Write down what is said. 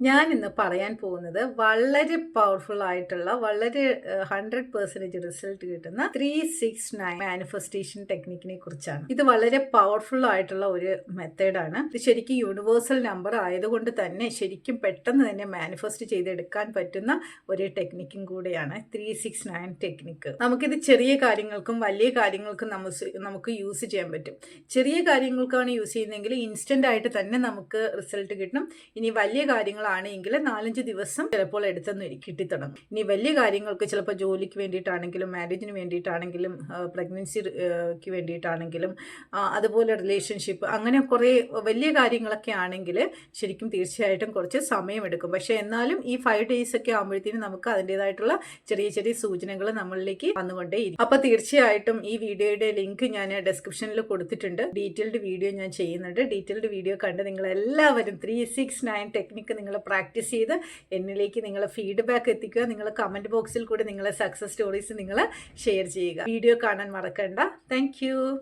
ഞാൻ ഇന്ന് പറയാൻ പോകുന്നത് വളരെ പവർഫുൾ ആയിട്ടുള്ള വളരെ 100% റിസൾട്ട് കിട്ടുന്ന 369 മാനിഫെസ്റ്റേഷൻ ടെക്നിക്കിനെ കുറിച്ചാണ്. ഇത് വളരെ പവർഫുൾ ആയിട്ടുള്ള ഒരു മെത്തേഡാണ്. ഇത് ശരിക്കും യൂണിവേഴ്സൽ നമ്പർ ആയതുകൊണ്ട് തന്നെ ശരിക്കും പെട്ടെന്ന് തന്നെ മാനിഫെസ്റ്റ് ചെയ്തെടുക്കാൻ പറ്റുന്ന ഒരു ടെക്നിക്കും കൂടെയാണ് 369 ടെക്നിക്ക്. നമുക്കിത് ചെറിയ കാര്യങ്ങൾക്കും വലിയ കാര്യങ്ങൾക്കും നമുക്ക് യൂസ് ചെയ്യാൻ പറ്റും. ചെറിയ കാര്യങ്ങൾക്കാണ് യൂസ് ചെയ്യുന്നതെങ്കിൽ ഇൻസ്റ്റന്റ് ആയിട്ട് തന്നെ നമുക്ക് റിസൾട്ട് കിട്ടും. ഇനി വലിയ കാര്യങ്ങളാണെങ്കിൽ 4-5 ദിവസം ചിലപ്പോൾ എടുത്തെന്ന് കിട്ടിത്തുടങ്ങും. ഇനി വലിയ കാര്യങ്ങൾക്ക് ചിലപ്പോൾ ജോലിക്ക് വേണ്ടിയിട്ടാണെങ്കിലും മാരേജിന് വേണ്ടിയിട്ടാണെങ്കിലും പ്രഗ്നൻസിക്ക് വേണ്ടിയിട്ടാണെങ്കിലും അതുപോലെ റിലേഷൻഷിപ്പ് അങ്ങനെ കുറേ വലിയ കാര്യങ്ങളൊക്കെ ആണെങ്കിൽ ശരിക്കും തീർച്ചയായിട്ടും കുറച്ച് സമയമെടുക്കും. പക്ഷെ എന്നാലും ഈ 5 days ഒക്കെ ആകുമ്പോഴത്തേനും നമുക്ക് അതിൻ്റെതായിട്ടുള്ള ചെറിയ ചെറിയ സൂചനകൾ നമ്മളിലേക്ക് വന്നുകൊണ്ടേയിരിക്കും. അപ്പോൾ തീർച്ചയായിട്ടും ഈ വീഡിയോയുടെ ലിങ്ക് ഞാൻ ഡിസ്ക്രിപ്ഷനിൽ കൊടുത്തിട്ടുണ്ട്. ഡീറ്റെയിൽഡ് വീഡിയോ ഞാൻ ചെയ്യുന്നുണ്ട്. ഡീറ്റെയിൽഡ് വീഡിയോ കണ്ട് നിങ്ങളെല്ലാവരും 369 ടെക്നിക്ക് നിങ്ങൾ പ്രാക്ടീസ് ചെയ്ത് എന്നിലേക്ക് നിങ്ങൾ ഫീഡ്ബാക്ക് എത്തിക്കുക. നിങ്ങൾ കമൻറ്റ് ബോക്സിൽ കൂടി നിങ്ങളെ സക്സസ് സ്റ്റോറീസ് നിങ്ങൾ ഷെയർ ചെയ്യുക. വീഡിയോ കാണാൻ മറക്കണ്ട. താങ്ക്